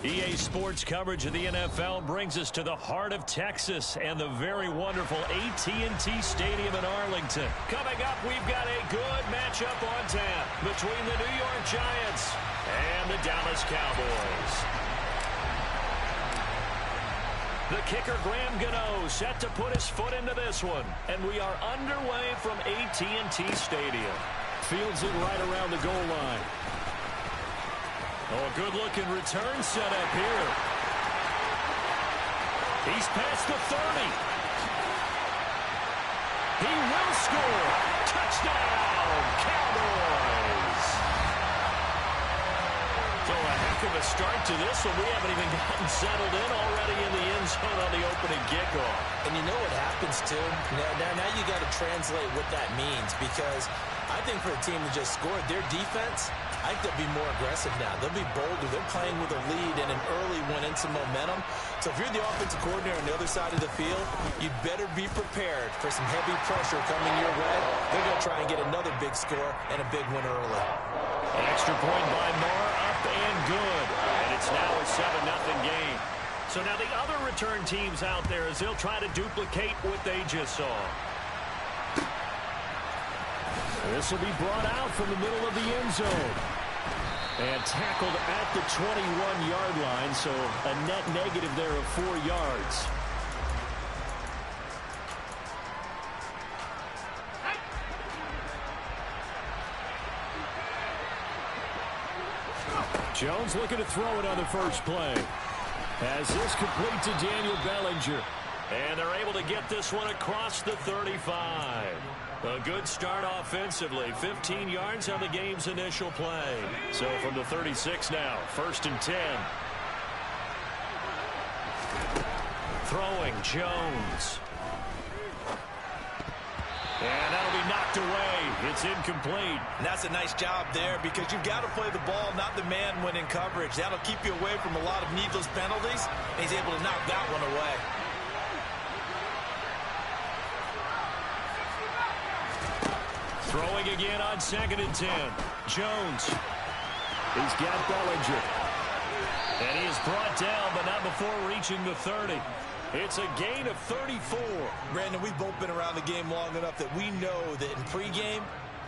EA Sports coverage of the NFL brings us to the heart of Texas and the very wonderful AT&T Stadium in Arlington. Coming up, we've got a good matchup on tap between the New York Giants and the Dallas Cowboys. The kicker, Graham Gano, set to put his foot into this one. And we are underway from AT&T Stadium. Fields it right around the goal line. Oh, a good-looking return set up here. He's past the 30. He will score. Touchdown, Cowboys. So a heck of a start to this one. We haven't even gotten settled in already in the end zone on the opening kickoff. And you know what happens, too? Now you got to translate what that means, because I think for a team to just score, their defense, I think they'll be more aggressive now. They'll be bolder. They're playing with a lead and an early one and some momentum. So if you're the offensive coordinator on the other side of the field, you'd better be prepared for some heavy pressure coming your way. They're going to try and get another big score and a big win early. An extra point by Marr, up and good. And it's now a 7-0 game. So now the other return teams out there as they'll try to duplicate what they just saw. This will be brought out from the middle of the end zone. And tackled at the 21-yard line, so a net negative there of 4 yards. Jones looking to throw it on the first play. As this complete to Daniel Bellinger. And they're able to get this one across the 35. A good start offensively. 15 yards on the game's initial play. So from the 36 now, 1st and 10. Throwing Jones. And that'll be knocked away. It's incomplete. And that's a nice job there, because you've got to play the ball, not the man when in coverage. That'll keep you away from a lot of needless penalties. And he's able to knock that one away. Throwing again on 2nd and 10. Jones. He's got Bellinger. And he is brought down, but not before reaching the 30. It's a gain of 34. Brandon, we've both been around the game long enough that we know that in pregame,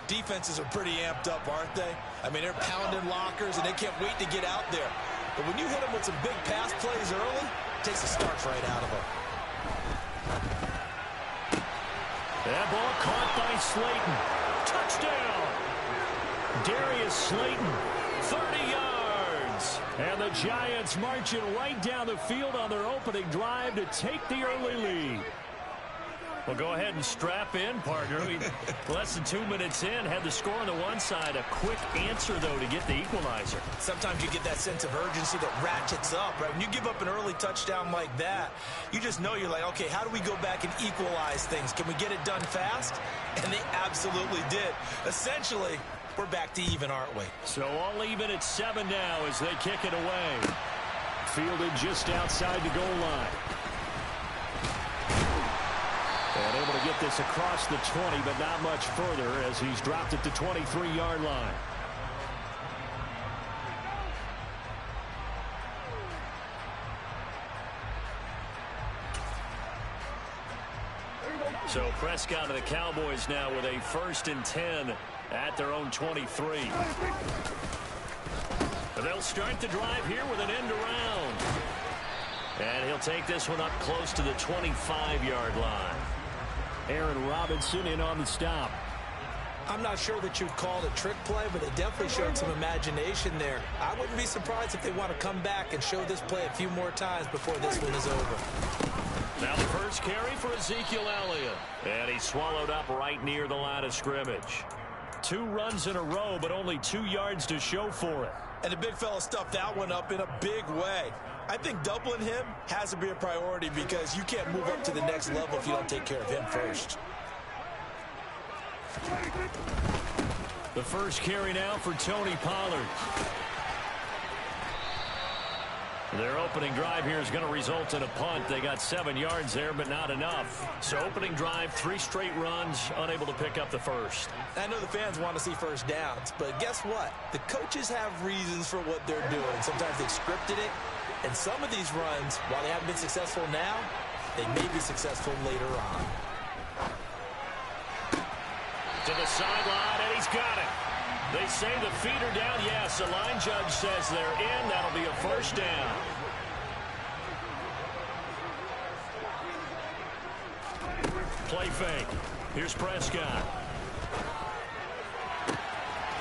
defenses are pretty amped up, aren't they? I mean, they're pounding lockers, and they can't wait to get out there. But when you hit them with some big pass plays early, it takes the starch right out of them. That ball caught by Slayton. Touchdown! Darius Slayton, 30 yards. And the Giants marching right down the field on their opening drive to take the early lead. Well, go ahead and strap in, partner. Less than 2 minutes in, had the score on the one side. A quick answer, though, to get the equalizer. Sometimes you get that sense of urgency that ratchets up, right? When you give up an early touchdown like that, you just know you're like, okay, how do we go back and equalize things? Can we get it done fast? And they absolutely did. Essentially, we're back to even, aren't we? So all even at 7 now as they kick it away. Fielded just outside the goal line. And able to get this across the 20, but not much further as he's dropped at the 23-yard line. So Prescott of the Cowboys now with a 1st and 10 at their own 23. They'll start the drive here with an end around. And he'll take this one up close to the 25-yard line. Aaron Robinson in on the stop. I'm not sure that you'd call it a trick play, but they definitely showed some imagination there. I wouldn't be surprised if they want to come back and show this play a few more times before this one is over. Now the first carry for Ezekiel Elliott. And he's swallowed up right near the line of scrimmage. 2 runs in a row, but only 2 yards to show for it. And the big fella stuffed that one up in a big way. I think doubling him has to be a priority, because you can't move up to the next level if you don't take care of him first. The first carry now for Tony Pollard. Their opening drive here is going to result in a punt. They got 7 yards there, but not enough. So opening drive, 3 straight runs, unable to pick up the first. I know the fans want to see first downs, but guess what? The coaches have reasons for what they're doing. Sometimes they've scripted it. And some of these runs, while they haven't been successful now, they may be successful later on. To the sideline, and he's got it. They say the feet are down. Yes, the line judge says they're in. That'll be a first down. Play fake. Here's Prescott.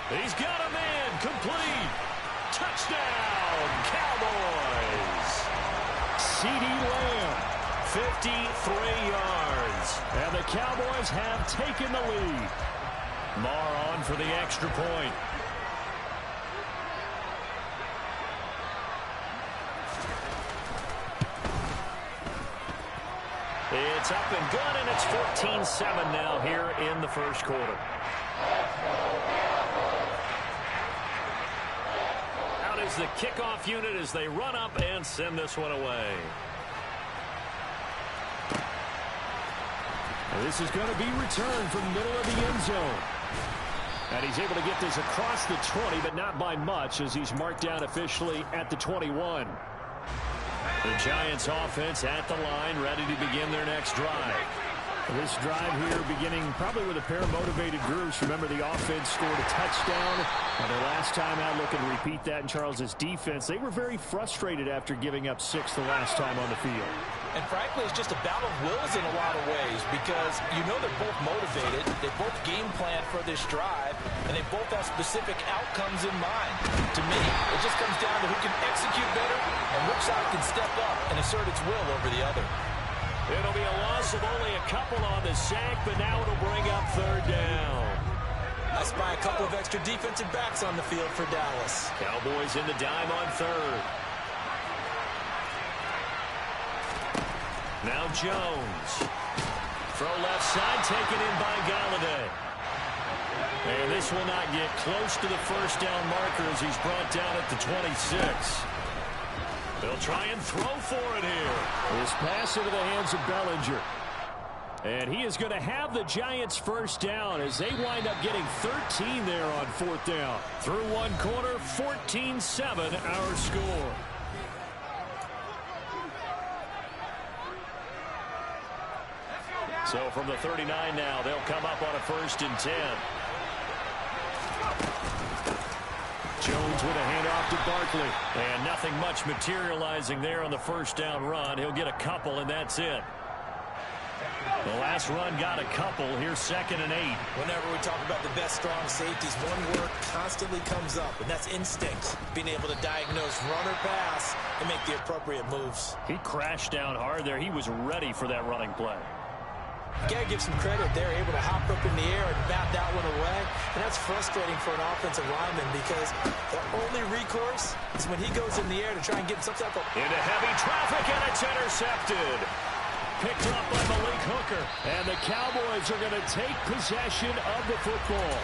He's got a man. Complete. Touchdown, Cowboys. CeeDee Lamb, 53 yards. And the Cowboys have taken the lead. Marr on for the extra point. It's up and good, and it's 14-7 now here in the first quarter. Out is the kickoff unit as they run up and send this one away. And this is going to be returned from the middle of the end zone. And he's able to get this across the 20, but not by much, as he's marked down officially at the 21. The Giants offense at the line, ready to begin their next drive. This drive here beginning probably with a pair of motivated groups. Remember, the offense scored a touchdown. Their last time out, looking to repeat that in Charles's defense. They were very frustrated after giving up 6 the last time on the field. And frankly, it's just a battle of wills in a lot of ways, because you know they're both motivated, they both game plan for this drive, and they both have specific outcomes in mind. To me, it just comes down to who can execute better and which side can step up and assert its will over the other. It'll be a loss of only a couple on the sack, but now it'll bring up third down. I spy a couple of extra defensive backs on the field for Dallas. Cowboys in the dime on third. Now Jones. Throw left side, taken in by Golladay. And this will not get close to the first down marker as he's brought down at the 26. They'll try and throw for it here. This pass into the hands of Bellinger. And he is going to have the Giants first down as they wind up getting 13 there on fourth down. Through one quarter, 14-7 our score. So from the 39 now, they'll come up on a 1st and 10. Jones with a handoff to Barkley. And nothing much materializing there on the first down run. He'll get a couple, and that's it. The last run got a couple. Here's 2nd and 8. Whenever we talk about the best strong safeties, one word constantly comes up, and that's instinct. Being able to diagnose run or pass and make the appropriate moves. He crashed down hard there. He was ready for that running play. You got to give some credit. They're able to hop up in the air and bat that one away. And that's frustrating for an offensive lineman because their only recourse is when he goes in the air to try and get some type of... Into heavy traffic, and it's intercepted. Picked up by Malik Hooker. And the Cowboys are going to take possession of the football.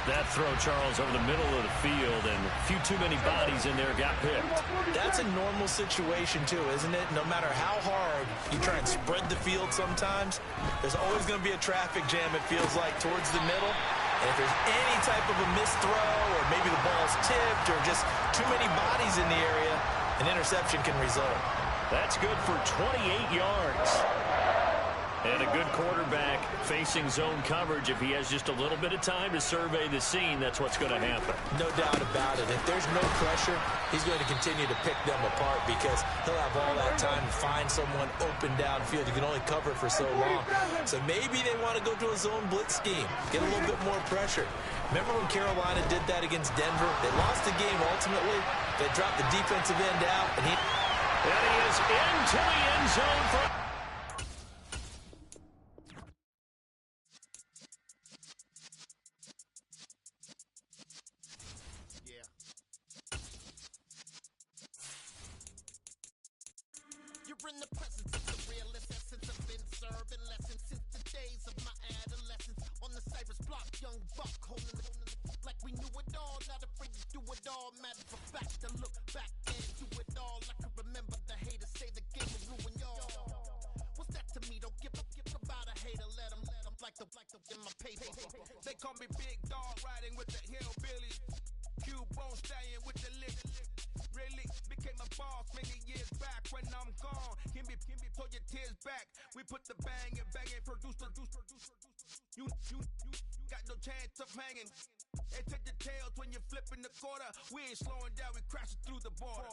That throw, Charles, over the middle of the field, and a few too many bodies in there got picked. That's a normal situation, too, isn't it? No matter how hard you try and spread the field sometimes, there's always going to be a traffic jam, it feels like, towards the middle. And if there's any type of a missed throw, or maybe the ball's tipped, or just too many bodies in the area, an interception can result. That's good for 28 yards. And a good quarterback facing zone coverage. If he has just a little bit of time to survey the scene, that's what's going to happen. No doubt about it. If there's no pressure, he's going to continue to pick them apart because he'll have all that time to find someone open downfield. You can only cover for so long. So maybe they want to go to a zone blitz scheme, get a little bit more pressure. Remember when Carolina did that against Denver? They lost the game ultimately. They dropped the defensive end out, and he is into the end zone for... In the presence of the realest essence, I've been serving lessons since the days of my adolescence. On the Cypress block, young buck holding it like we knew it all, not afraid to do it all. Matter of fact, to look back and do it all. I can remember the haters say the game will ruin y'all. What's that to me? Don't give about a hater. Let them like the in my paper. They call me Big Dog, riding with the hillbillies. Cube bone stallion with the lick. really became a boss many years back. When I'm gone, give me pull your tears back. We put the bang and produce. You got no chance of hanging. And take the tails when you're flipping the quarter. We ain't slowing down, we crashing through the border.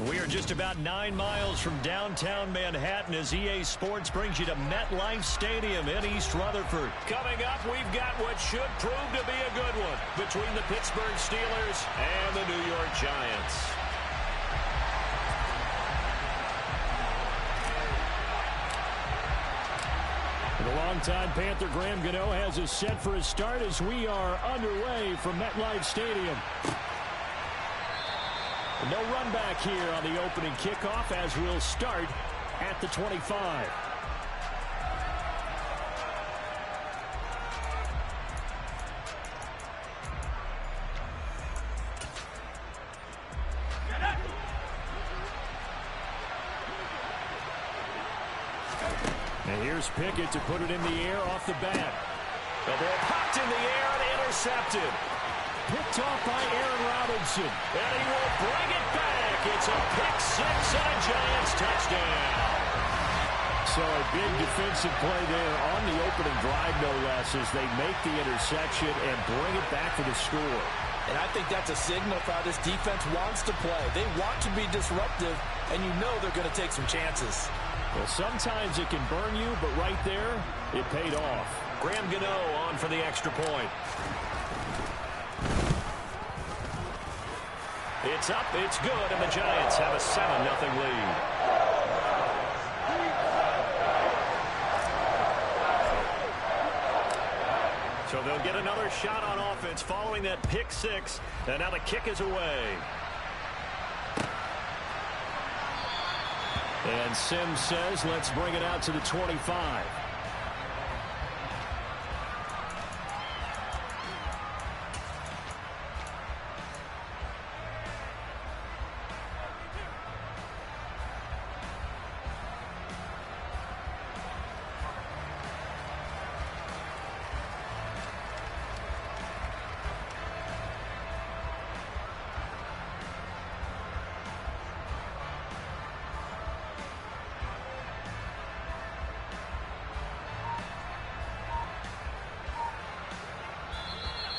We are just about 9 miles from downtown Manhattan as EA Sports brings you to MetLife Stadium in East Rutherford. Coming up, we've got what should prove to be a good one between the Pittsburgh Steelers and the New York Giants. The longtime Panther Graham Gano has us set for a start as we are underway from MetLife Stadium. No run back here on the opening kickoff as we'll start at the 25. And here's Pickett to put it in the air off the bat. The ball popped in the air and intercepted. Picked off by Aaron Robinson. And he will bring it back. It's a pick six and a Giants touchdown. So a big defensive play there on the opening drive, no less, as they make the interception and bring it back for the score. And I think that's a signal for how this defense wants to play. They want to be disruptive, and you know they're going to take some chances. Well, sometimes it can burn you, but right there, it paid off. Graham Gano on for the extra point. It's up, it's good, and the Giants have a 7-0 lead. So they'll get another shot on offense following that pick six, and now the kick is away. And Sims says, let's bring it out to the 25.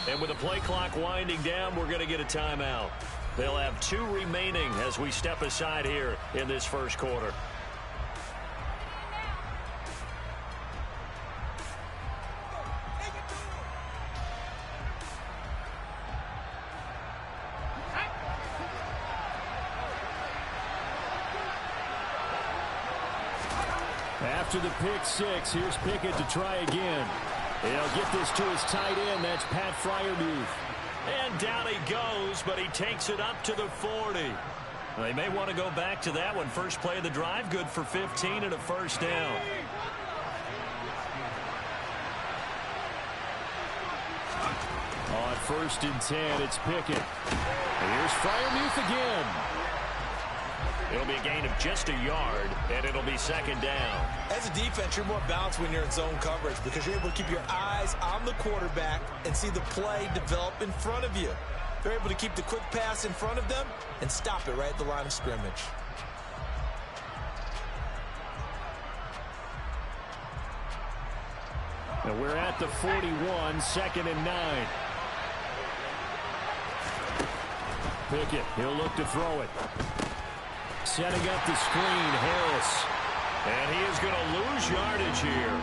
And with the play clock winding down, we're going to get a timeout. They'll have 2 remaining as we step aside here in this first quarter. After the pick six, here's Pickett to try again. He'll get this to his tight end. That's Pat Freiermuth. And down he goes, but he takes it up to the 40. They may want to go back to that one. First play of the drive, good for 15 and a first down. On 1st and 10, it's Pickett. Here's Freiermuth again. It'll be a gain of just a yard, and it'll be 2nd down. As a defense, you're more balanced when you're in zone coverage because you're able to keep your eyes on the quarterback and see the play develop in front of you. They're able to keep the quick pass in front of them and stop it right at the line of scrimmage. And we're at the 41, 2nd and 9. Pickett, he'll look to throw it. Setting up the screen, Harris. And he is going to lose yardage here.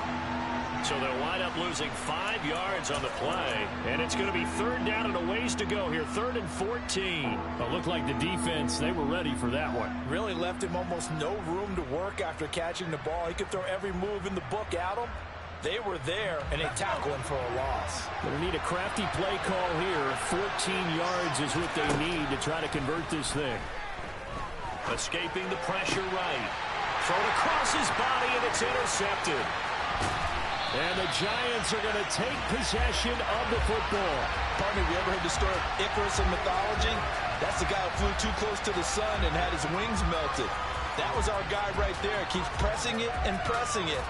So they'll wind up losing 5 yards on the play. And it's going to be 3rd down and a ways to go here. 3rd and 14. It looked like the defense, they were ready for that one. Really left him almost no room to work after catching the ball. He could throw every move in the book at him. They were there, and they tackled him for a loss. They need a crafty play call here. 14 yards is what they need to try to convert this thing. Escaping the pressure right. Thrown across his body, and it's intercepted. And the Giants are going to take possession of the football. Partner, have you ever heard the story of Icarus in mythology? That's the guy who flew too close to the sun and had his wings melted. That was our guy right there. Keeps pressing it and pressing it.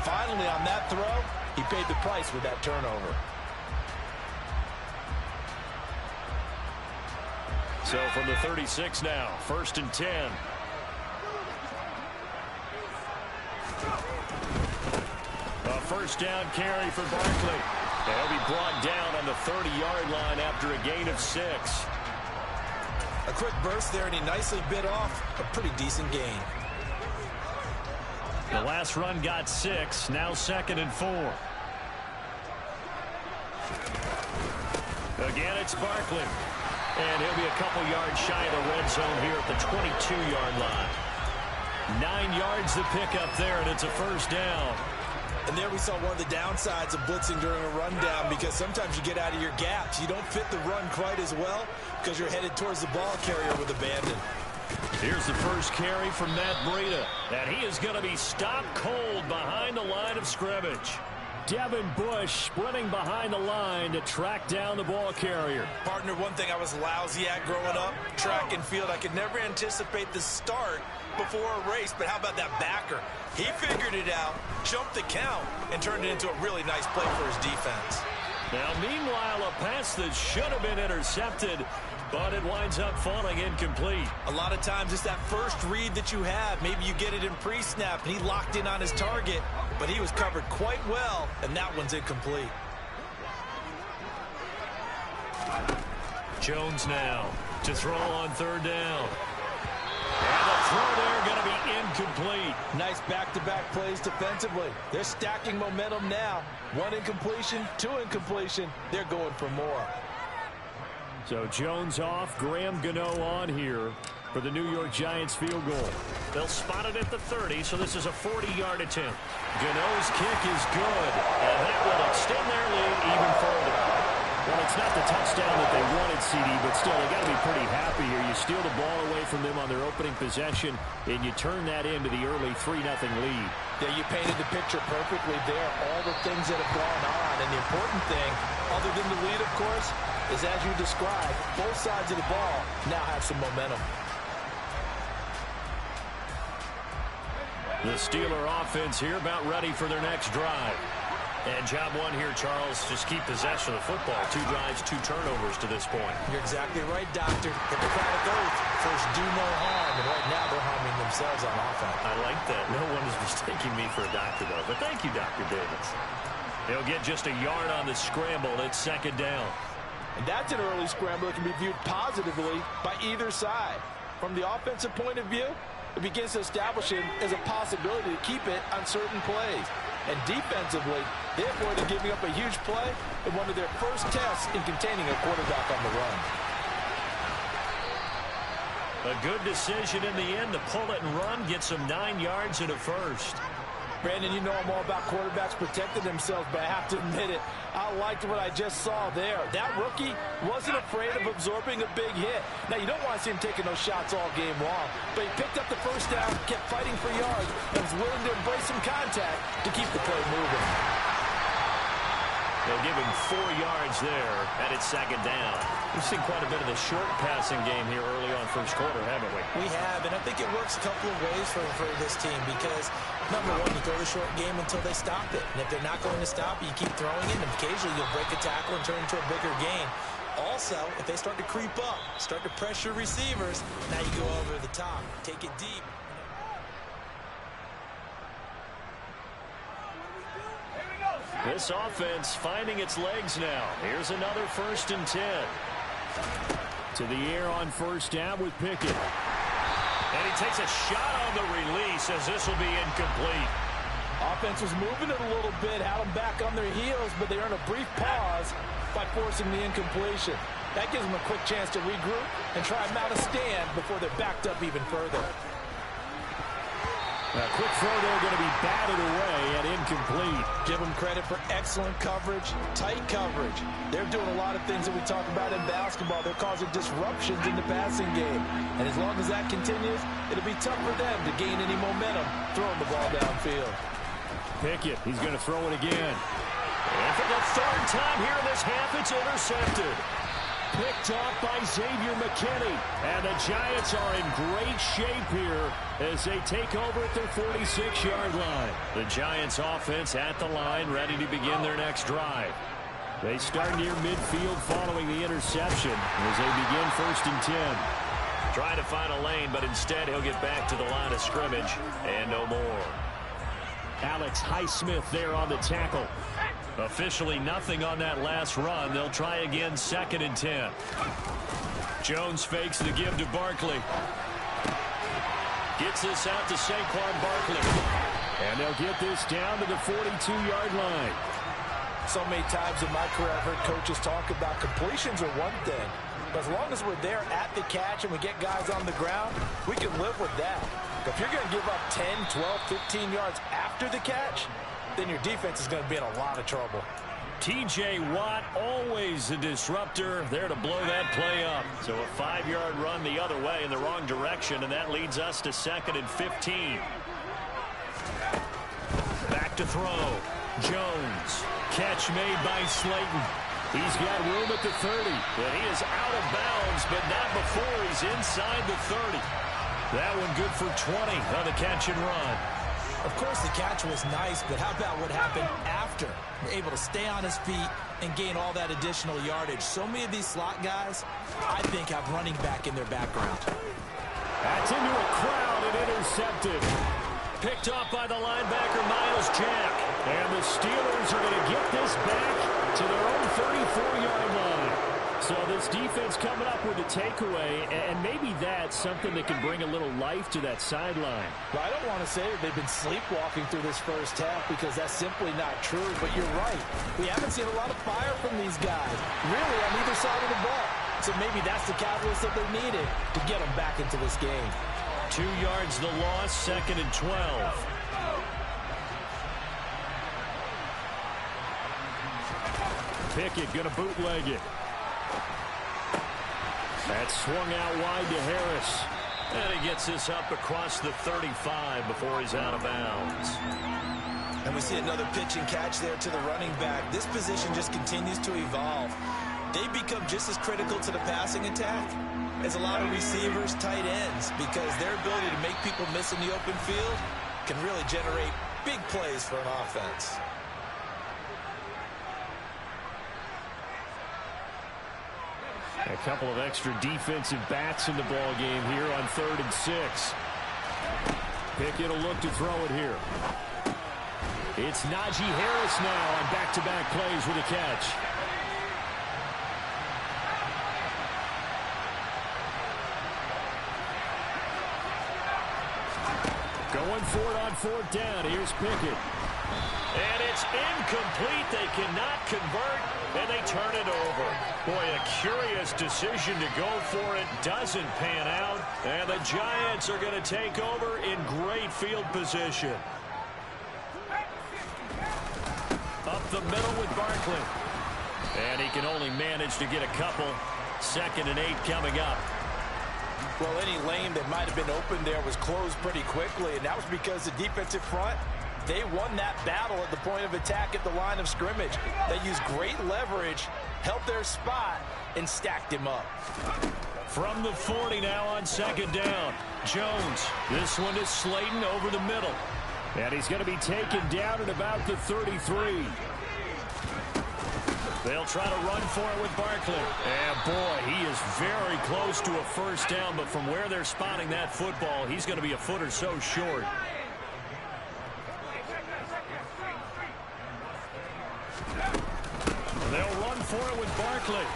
Finally, on that throw, he paid the price with that turnover. So from the 36 now, 1st and 10. A first down carry for Barkley. They'll be brought down on the 30-yard line after a gain of 6. A quick burst there, and he nicely bit off a pretty decent gain. The last run got 6, now 2nd and 4. Again, it's Barkley. And he'll be a couple yards shy of the red zone here at the 22-yard line. 9 yards to pick up there, and it's a first down. And there we saw one of the downsides of blitzing during a rundown, because sometimes you get out of your gaps. You don't fit the run quite as well because you're headed towards the ball carrier with abandon. Here's the first carry from Matt Breida, and he is going to be stopped cold behind the line of scrimmage. Devin Bush sprinting behind the line to track down the ball carrier. Partner, one thing I was lousy at growing up, track and field, I could never anticipate the start before a race, but how about that backer? He figured it out, jumped the count, and turned it into a really nice play for his defense. Now, meanwhile, a pass that should have been intercepted, but it winds up falling incomplete. A lot of times it's that first read that you have. Maybe you get it in pre-snap, and he locked in on his target, but he was covered quite well, and that one's incomplete. Jones now to throw on 3rd down. And the throw there going to be incomplete. Nice back-to-back plays defensively. They're stacking momentum now. 1 incompletion, 2 incompletion. They're going for more. So Jones off, Graham Gano on here for the New York Giants field goal. They'll spot it at the 30, so this is a 40-yard attempt. Gano's kick is good, and that will extend their lead even further. Well, it's not the touchdown that they wanted, CD, but still, they got to be pretty happy here. You steal the ball away from them on their opening possession, and you turn that into the early 3-0 lead. Yeah, you painted the picture perfectly there. All the things that have gone on, and the important thing, other than the lead, of course, is as you described, both sides of the ball now have some momentum. The Steeler offense here about ready for their next drive. And job one here, Charles, just keep possession of the football. 2 drives, 2 turnovers to this point. You're exactly right, Doctor. Hippocratic oath, first do no harm, and right now they're harming themselves on offense. I like that. No one is mistaking me for a doctor, though. But thank you, Dr. Davis. He'll get just a yard on the scramble. It's 2nd down. And that's an early scramble that can be viewed positively by either side. From the offensive point of view, it begins to establish it as a possibility to keep it on certain plays. And defensively, they avoided giving up a huge play in one of their first tests in containing a quarterback on the run. A good decision in the end to pull it and run, get some 9 yards and a first. Brandon, you know I'm all about quarterbacks protecting themselves, but I have to admit it, I liked what I just saw there. That rookie wasn't afraid of absorbing a big hit. Now, you don't want to see him taking those shots all game long, but he picked up the first down, kept fighting for yards, and was willing to embrace some contact to keep the play moving. They'll give him 4 yards there, and it's 2nd down. We've seen quite a bit of the short passing game here early on first quarter, haven't we? We have, and I think it works a couple of ways for this team because, number one, you throw the short game until they stop it. And if they're not going to stop it, you keep throwing it, and occasionally you'll break a tackle and turn into a bigger gain. Also, if they start to creep up, start to pressure receivers, now you go over the top, take it deep. This offense finding its legs now. Here's another 1st and 10. To the air on 1st down with Pickett. And he takes a shot on the release as this will be incomplete. Offense was moving it a little bit, had them back on their heels, but they earned a brief pause by forcing the incompletion. That gives them a quick chance to regroup and try and mount a stand before they're backed up even further. A quick throw there going to be batted away and incomplete. Give them credit for excellent coverage, tight coverage. They're doing a lot of things that we talk about in basketball. They're causing disruptions in the passing game. And as long as that continues, it'll be tough for them to gain any momentum throwing the ball downfield. Pickett, he's going to throw it again. And for the 3rd time here in this half, it's intercepted. Picked off by Xavier McKinney. And the Giants are in great shape here as they take over at their 46-yard line. The Giants offense at the line, ready to begin their next drive. They start near midfield following the interception as they begin 1st and 10. Trying to find a lane, but instead he'll get back to the line of scrimmage and no more. Alex Highsmith there on the tackle. Officially nothing on that last run. They'll try again 2nd and 10. Jones fakes the give to Barkley. Gets this out to Saquon Barkley. And they'll get this down to the 42-yard line. So many times in my career I've heard coaches talk about completions are one thing. But as long as we're there at the catch and we get guys on the ground, we can live with that. If you're going to give up 10, 12, 15 yards after the catch, then your defense is going to be in a lot of trouble. T.J. Watt, always a disruptor, there to blow that play up. So a 5-yard run the other way in the wrong direction, and that leads us to 2nd and 15. Back to throw. Jones. Catch made by Slayton. He's got room at the 30, but he is out of bounds, but not before he's inside the 30. That one good for 20 on the catch and run. Of course, the catch was nice, but how about what happened after? Able to stay on his feet and gain all that additional yardage. So many of these slot guys, I think, have running back in their background. That's into a crowd and intercepted. Picked off by the linebacker, Miles Jack. And the Steelers are going to get this back to their own 34-yard line. So this defense coming up with a takeaway, and maybe that's something that can bring a little life to that sideline. Well, I don't want to say that they've been sleepwalking through this first half because that's simply not true, but you're right. We haven't seen a lot of fire from these guys, really, on either side of the ball. So maybe that's the catalyst that they needed to get them back into this game. 2 yards the loss, 2nd and 12. Pickett going to bootleg it. That's swung out wide to Harris. And he gets this up across the 35 before he's out of bounds. And we see another pitch and catch there to the running back. This position just continues to evolve. They become just as critical to the passing attack as a lot of receivers, tight ends, because their ability to make people miss in the open field can really generate big plays for an offense. A couple of extra defensive backs in the ball game here on 3rd and 6. Pickett will look to throw it here. It's Najee Harris now on back-to-back plays with a catch. Going for it on 4th down. Here's Pickett. And it's incomplete. They cannot convert, and they turn it over. Boy, a curious decision to go for it. Doesn't pan out, and the Giants are going to take over in great field position. Up the middle with Barkley. And he can only manage to get a couple. 2nd and 8 coming up. Well, any lane that might have been open there was closed pretty quickly, and that was because the defensive front, they won that battle at the point of attack at the line of scrimmage. They used great leverage, held their spot, and stacked him up. From the 40 now on 2nd down. Jones, this one is Slayton over the middle. And he's going to be taken down at about the 33. They'll try to run for it with Barkley. And boy, he is very close to a first down, but from where they're spotting that football, he's going to be a foot or so short. They'll run for it with Barkley.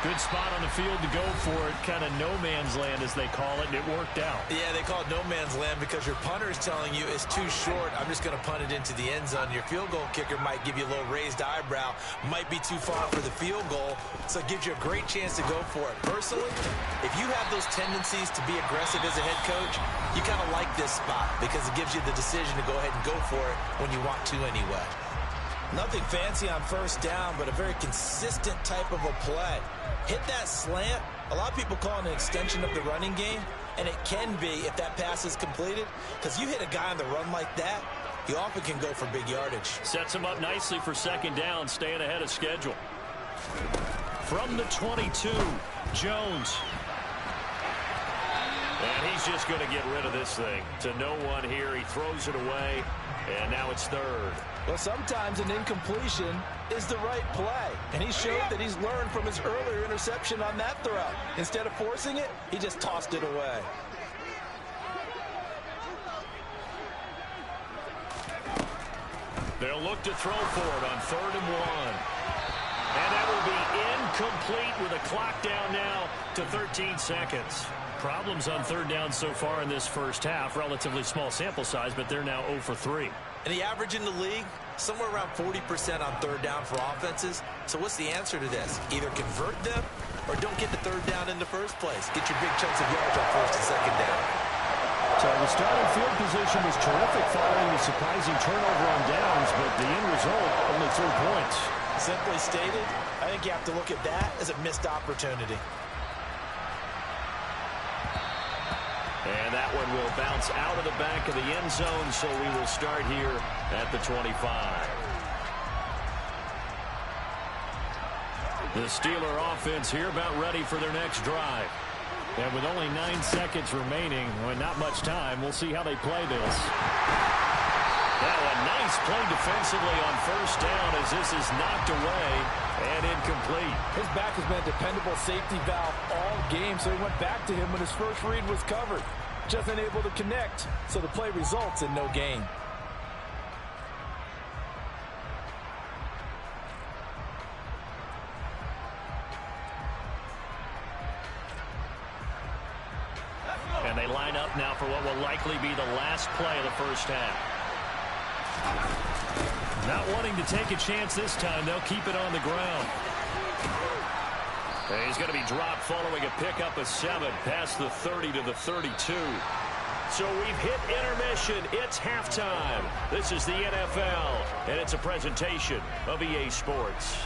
Good spot on the field to go for it. Kind of no man's land, as they call it, and it worked out. Yeah, they call it no man's land because your punter is telling you it's too short. I'm just going to punt it into the end zone. Your field goal kicker might give you a little raised eyebrow. Might be too far for the field goal, so it gives you a great chance to go for it. Personally, if you have those tendencies to be aggressive as a head coach, you kind of like this spot because it gives you the decision to go ahead and go for it when you want to anyway. Nothing fancy on first down, but a very consistent type of a play. Hit that slant. A lot of people call it an extension of the running game, and it can be if that pass is completed, because you hit a guy on the run like that, he often can go for big yardage. Sets him up nicely for 2nd down, staying ahead of schedule. From the 22, Jones. And he's just going to get rid of this thing. To no one here. He throws it away, and now it's third. Well, sometimes an incompletion is the right play. And he showed that he's learned from his earlier interception on that throw. Instead of forcing it, he just tossed it away. They'll look to throw for it on 3rd and 1. And that will be incomplete with a clock down now to 13 seconds. Problems on 3rd down so far in this first half. Relatively small sample size, but they're now 0 for 3. And the average in the league, somewhere around 40% on 3rd down for offenses. So what's the answer to this? Either convert them or don't get the 3rd down in the first place. Get your big chunks of yards on 1st and 2nd down. So the starting field position was terrific following the surprising turnover on downs, but the end result, only 3 points. Simply stated, I think you have to look at that as a missed opportunity. And that one will bounce out of the back of the end zone, so we will start here at the 25. The Steeler offense here about ready for their next drive. And with only 9 seconds remaining, well, not much time, we'll see how they play this. Now a nice play defensively on 1st down as this is knocked away and incomplete. His back has been a dependable safety valve all game, so he went back to him when his first read was covered. Just unable to connect, so the play results in no gain. And they line up now for what will likely be the last play of the first half. Not wanting to take a chance this time, they'll keep it on the ground. And he's going to be dropped following a pickup of 7 past the 30 to the 32. So we've hit intermission. It's halftime. This is the NFL, and it's a presentation of EA Sports.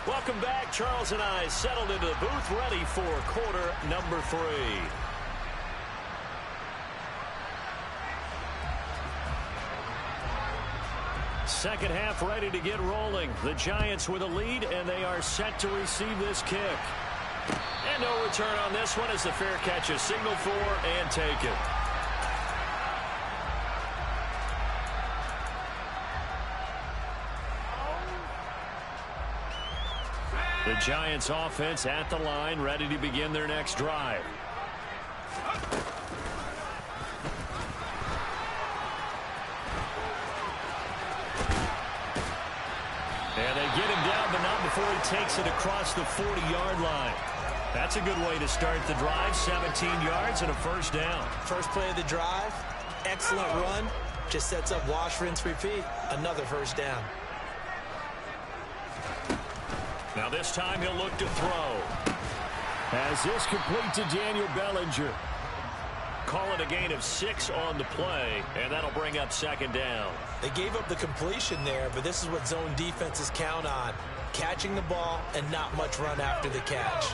Welcome back. Charles and I settled into the booth, ready for quarter number 3. Second half ready to get rolling. The Giants with a lead, and they are set to receive this kick. And no return on this one as the fair catch is signaled for and taken. The Giants offense at the line, ready to begin their next drive. And they get him down, but not before he takes it across the 40-yard line. That's a good way to start the drive. 17 yards and a first down. First play of the drive, excellent run. Just sets up wash, rinse, repeat. Another first down. Now this time he'll look to throw. As this complete to Daniel Bellinger. Call it a gain of 6 on the play, and that'll bring up second down. They gave up the completion there, but this is what zone defenses count on. Catching the ball and not much run after the catch.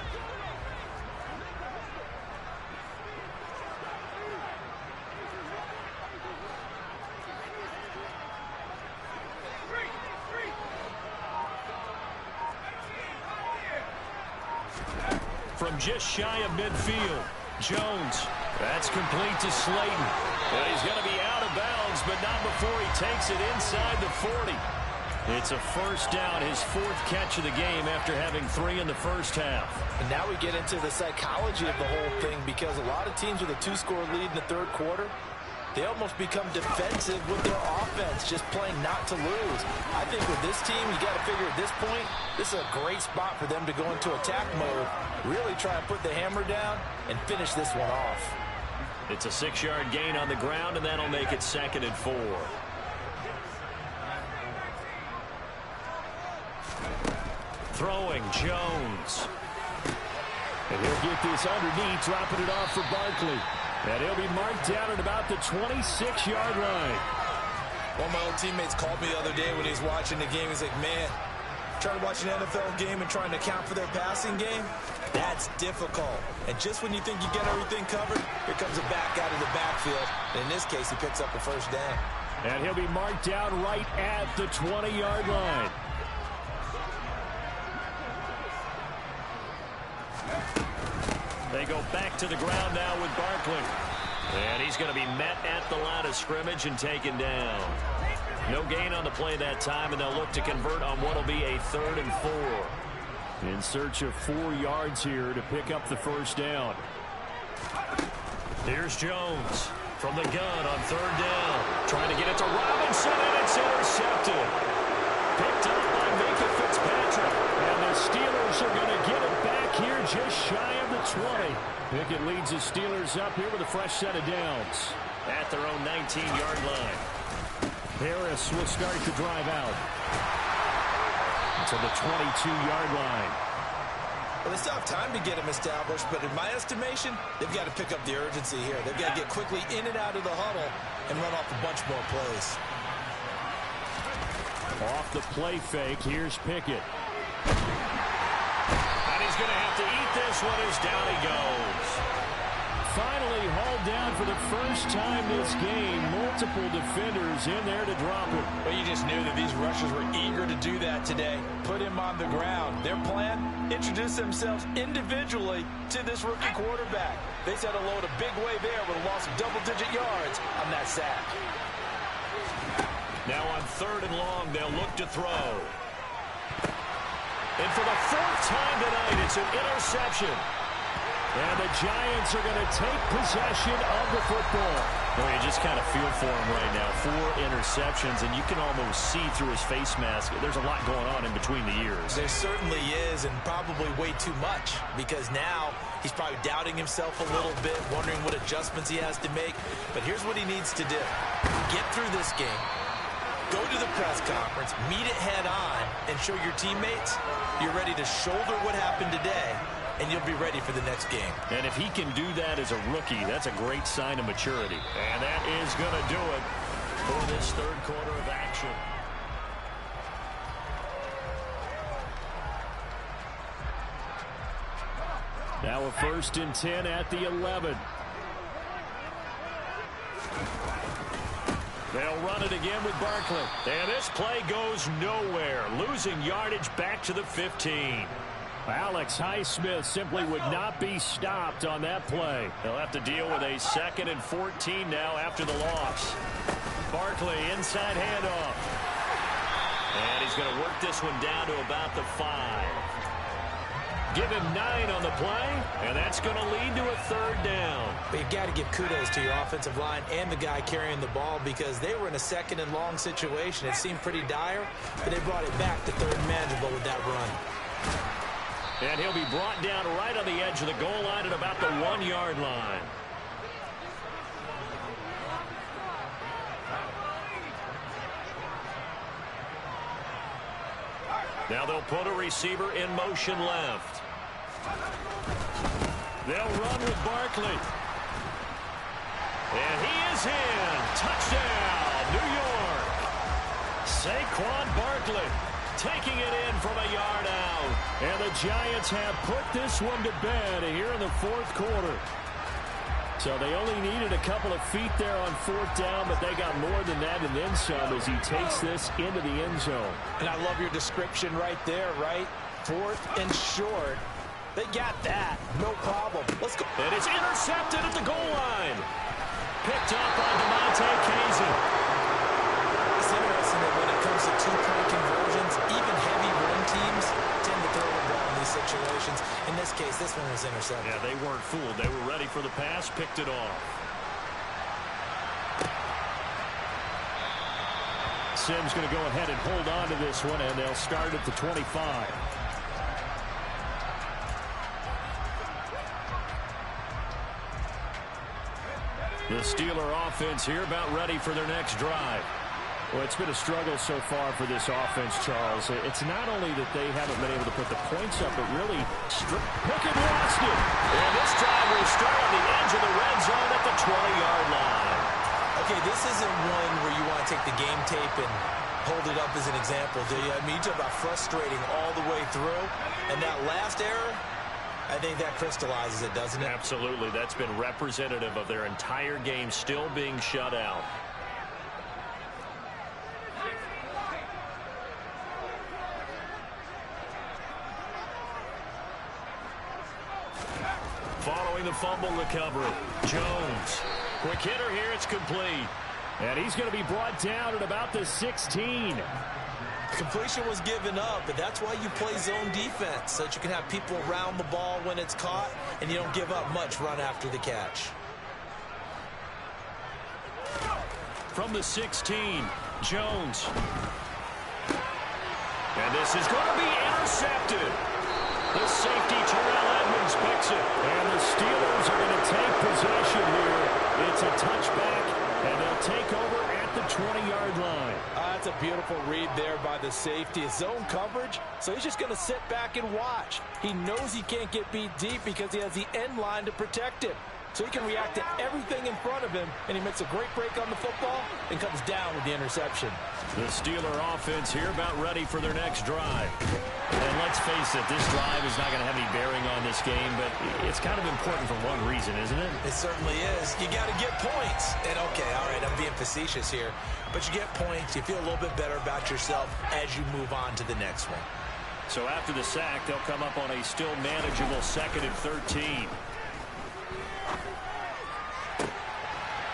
From just shy of midfield, Jones. That's complete to Slayton. And he's going to be out of bounds, but not before he takes it inside the 40. It's a first down, his 4th catch of the game after having 3 in the first half. And now we get into the psychology of the whole thing, because a lot of teams with a 2-score lead in the 3rd quarter, they almost become defensive with their offense, just playing not to lose. I think with this team, you got to figure at this point, this is a great spot for them to go into attack mode, really try and put the hammer down and finish this one off. It's a 6-yard gain on the ground, and that'll make it 2nd and 4. Throwing, Jones. And he'll get this underneath, dropping it off for Barkley. And he'll be marked down at about the 26-yard line. One of my old teammates called me the other day when he was watching the game. He's like, man, Trying to watch an NFL game and trying to account for their passing game? That's difficult. And just when you think you get everything covered, here comes a back out of the backfield. And in this case, he picks up a first down. And he'll be marked down right at the 20-yard line. They go back to the ground now with Barkley. And he's going to be met at the line of scrimmage and taken down. No gain on the play that time, and they'll look to convert on what will be a 3rd and 4. In search of 4 yards here to pick up the first down. Here's Jones from the gun on 3rd down. Trying to get it to Robinson, and it's intercepted. Picked up by Minka Fitzpatrick. And the Steelers are going to get it back here just shy of the 20. Pickett leads the Steelers up here with a fresh set of downs at their own 19-yard line. Harris will start to drive out to the 22-yard line. Well, they still have time to get him established, but in my estimation, they've got to pick up the urgency here. They've got to get quickly in and out of the huddle and run off a bunch more plays. Off the play fake, here's Pickett. And he's going to have to eat this one as down he goes. Finally hauled down for the first time this game. Multiple defenders in there to drop it. Well, you just knew that these rushers were eager to do that today. Put him on the ground. Their plan, introduce themselves individually to this rookie quarterback. They said hello to Big Way there with a loss of double-digit yards on that sack. Now on 3rd and long, they'll look to throw. And for the 4th time tonight, it's an interception. And the Giants are going to take possession of the football. Well, you just kind of feel for him right now. 4 interceptions, and you can almost see through his face mask. There's a lot going on in between the ears. There certainly is, and probably way too much, because now he's probably doubting himself a little bit, wondering what adjustments he has to make. But here's what he needs to do. Get through this game, go to the press conference, meet it head on, and show your teammates you're ready to shoulder what happened today, and you'll be ready for the next game. And if he can do that as a rookie, that's a great sign of maturity. And that is going to do it for this 3rd quarter of action. Now a 1st and 10 at the 11. They'll run it again with Barkley. And this play goes nowhere. Losing yardage back to the 15. Alex Highsmith simply would not be stopped on that play. They'll have to deal with a 2nd and 14 now after the loss. Barkley inside handoff. And he's going to work this one down to about the 5. Give him 9 on the play, and that's going to lead to a 3rd down. But you've got to give kudos to your offensive line and the guy carrying the ball, because they were in a 2nd and long situation. It seemed pretty dire, but they brought it back to 3rd and manageable with that run. And he'll be brought down right on the edge of the goal line at about the 1-yard line. Now they'll put a receiver in motion left. They'll run with Barkley. And he is in. Touchdown, New York. Saquon Barkley taking it in from a yard out. And the Giants have put this one to bed here in the 4th quarter. So they only needed a couple of feet there on 4th down, but they got more than that and then some as he takes this into the end zone. And I love your description right there, right? 4th and short. They got that. No problem. Let's go. And it's intercepted at the goal line. Picked up by DeMonte Casey. It's interesting that when it comes to 2-point conversions, even heavy run teams tend to throw the ball in these situations. In this case, this one was intercepted. Yeah, they weren't fooled. They were ready for the pass, picked it off. Sims going to go ahead and hold on to this one, and they'll start at the 25. The Steeler offense here about ready for their next drive. Well, it's been a struggle so far for this offense, Charles. It's not only that they haven't been able to put the points up, but really Pickett lost it. And this drive will start on the edge of the red zone at the 20-yard line. Okay, this isn't one where you want to take the game tape and hold it up as an example, do you? I mean, you talk about frustrating all the way through, and that last error, I think that crystallizes it, doesn't it? Absolutely. That's been representative of their entire game still being shut out. Following the fumble recovery, Jones. Quick hitter here, it's complete. And he's going to be brought down at about the 16. Completion was given up, but that's why you play zone defense, so that you can have people around the ball when it's caught, and you don't give up much run after the catch. From the 16, Jones. And this is going to be intercepted. The safety, Terrell Edmonds, picks it. And the Steelers are going to take possession here. It's a touchback, and they'll take over at the 20-yard line. That's a beautiful read there by the safety. His zone coverage, so he's just going to sit back and watch. He knows he can't get beat deep because he has the end line to protect him. So he can react to everything in front of him, and he makes a great break on the football and comes down with the interception. The Steeler offense here about ready for their next drive. And let's face it, this drive is not going to have any bearing on this game, but it's kind of important for one reason, isn't it? It certainly is. You got to get points. And, okay, all right, I'm being facetious here. But you get points, you feel a little bit better about yourself as you move on to the next one. So after the sack, they'll come up on a still manageable 2nd and 13.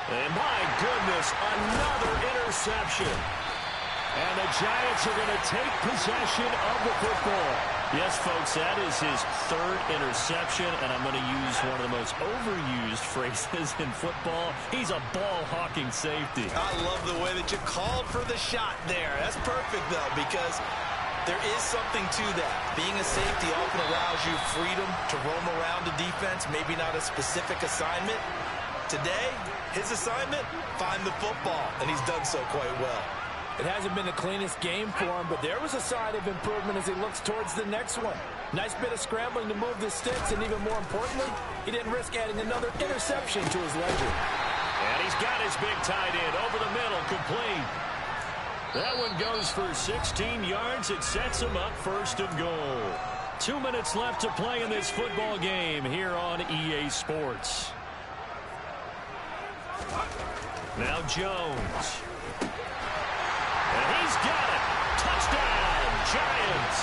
And my goodness, another interception. And the Giants are going to take possession of the football. Yes, folks, that is his 3rd interception, and I'm going to use one of the most overused phrases in football. He's a ball-hawking safety. I love the way that you called for the shot there. That's perfect, though, because there is something to that. Being a safety often allows you freedom to roam around the defense, maybe not a specific assignment. Today, his assignment, find the football, and he's done so quite well. It hasn't been the cleanest game for him, but there was a sign of improvement as he looks towards the next one. Nice bit of scrambling to move the sticks, and even more importantly, he didn't risk adding another interception to his ledger. And he's got his big tight end over the middle, complete. That one goes for 16 yards. It sets him up 1st and goal. 2 minutes left to play in this football game here on EA Sports. Now Jones. And he's got it. Touchdown, Giants.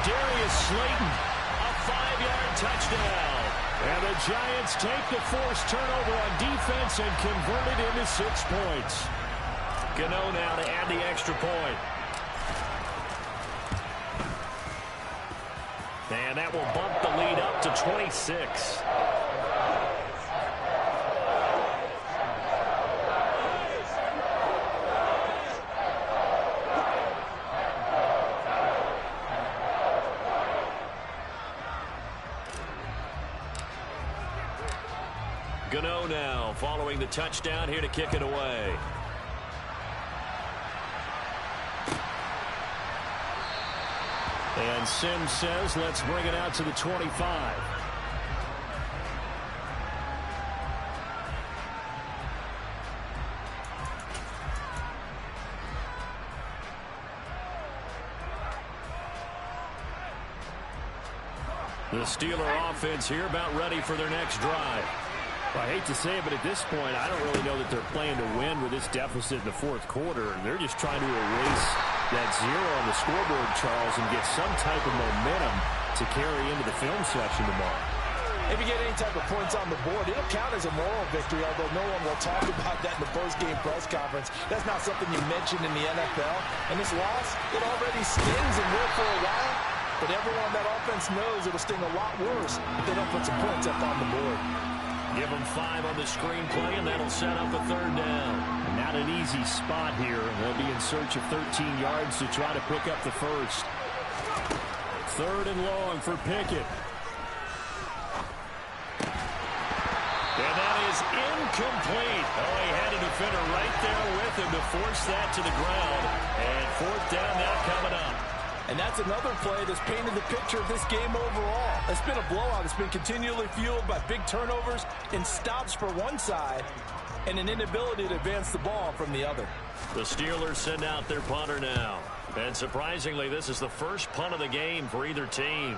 Darius Slayton, a 5-yard touchdown. And the Giants take the forced turnover on defense and convert it into 6 points. Gano now to add the extra point. And that will bump the lead up to 26. Gano now following the touchdown here to kick it away. And Sims says, let's bring it out to the 25. The Steeler offense here about ready for their next drive. I hate to say it, but at this point, I don't really know that they're playing to win with this deficit in the 4th quarter. They're just trying to erase that 0 on the scoreboard, Charles, and get some type of momentum to carry into the film section tomorrow. If you get any type of points on the board, it'll count as a moral victory, although no one will talk about that in the post-game press conference. That's not something you mentioned in the NFL. And this loss, it already stings and will for a while, but everyone on that offense knows it'll sting a lot worse if they don't put some points up on the board. Give them 5 on the screenplay, and that'll set up a 3rd down. Not an easy spot here. They'll be in search of 13 yards to try to pick up the first. 3rd and long for Pickett. And that is incomplete. Oh, he had a defender right there with him to force that to the ground. And 4th down now coming up. And that's another play that's painted the picture of this game overall. It's been a blowout. It's been continually fueled by big turnovers and stops for one side. and an inability to advance the ball from the other. The Steelers send out their punter now. And surprisingly, this is the first punt of the game for either team.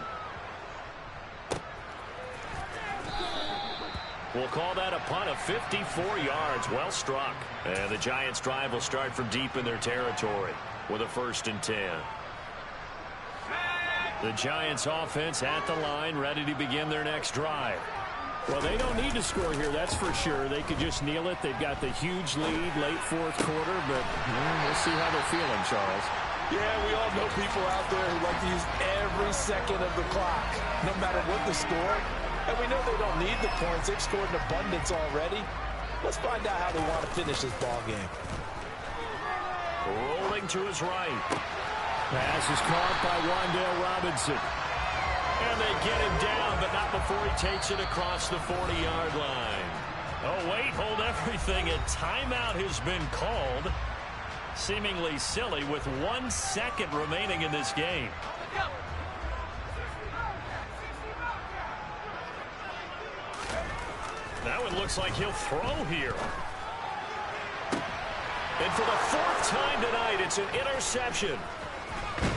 We'll call that a punt of 54 yards. Well struck. And the Giants' drive will start from deep in their territory with a 1st and 10. The Giants' offense at the line, ready to begin their next drive. Well, they don't need to score here, that's for sure. They could just kneel it. They've got the huge lead late 4th quarter, but we'll see how they're feeling, Charles. Yeah, we all know people out there who like to use every second of the clock, no matter what the score. And we know they don't need the points. They've scored in abundance already. Let's find out how they want to finish this ball game. Rolling to his right. Pass is caught by Wan'Dale Robinson. And they get him down, but not before he takes it across the 40-yard line. Oh, wait, hold everything. A timeout has been called. Seemingly silly with 1 second remaining in this game. Now it looks like he'll throw here. And for the 4th time tonight, it's an interception.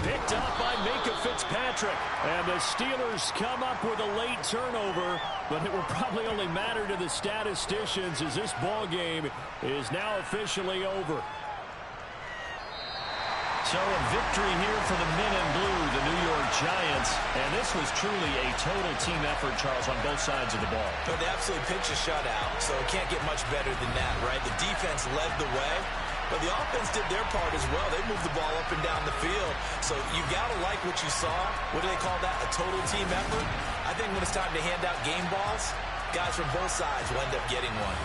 Picked up by Minkah Fitzpatrick. And the Steelers come up with a late turnover, but it will probably only matter to the statisticians as this ball game is now officially over. So a victory here for the men in blue, the New York Giants. And this was truly a total team effort, Charles, on both sides of the ball. But they absolutely pitched a shutout, so it can't get much better than that, right? The defense led the way, but the offense did their part as well. They moved the ball up and down the field. So you got to like what you saw. What do they call that? A total team effort? I think when it's time to hand out game balls, guys from both sides will end up getting one.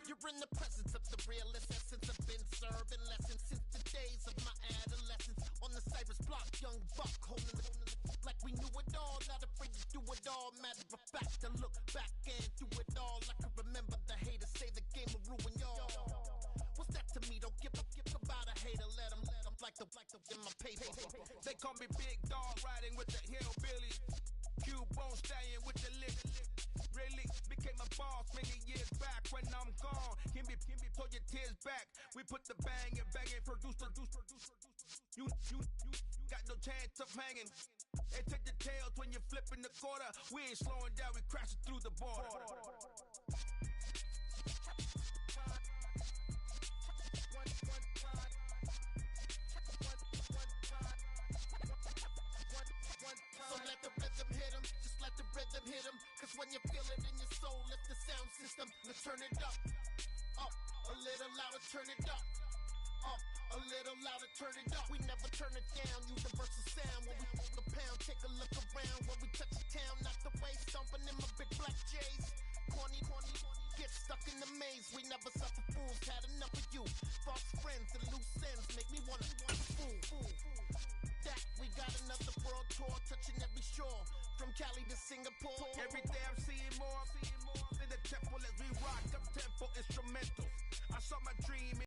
You're in the presence of the realest essence. I've been serving lessons since the days of my adolescence. On the Cypress block, young buck holding the like we knew it all, not afraid to do it all. Matter of fact, to look back and do it all. I can remember the haters say the game will ruin y'all. What's that to me? Don't give about a hater. Let them like the in my paper. They call me Big Dog, riding with the hillbillies. Cubone staying with the lick. Really became a boss many years back. When I'm gone, can be pull your tears back. We put the bang and produce. You got no chance of hanging. They take the tails when you're flipping the quarter. We ain't slowing down, we crashing through the border. So let the rhythm hit him, just let the rhythm hit him. Cause when you feel it in your soul, lift the sound system. Let's turn it up, a little louder, turn it up, a little louder, turn it up. We never turn it down, universal sound. When we hold the pound, take a look around. When we touch the town, knock the way, stomping in my big black J's. Corny, get stuck in the maze. We never suffer fools, had enough of you. False friends and loose ends make me wanna fool. That we got another world tour, touching every shore, from Cali to Singapore. Every day I'm seeing more in the temple as we rock up tempo instrumentals. I saw my dream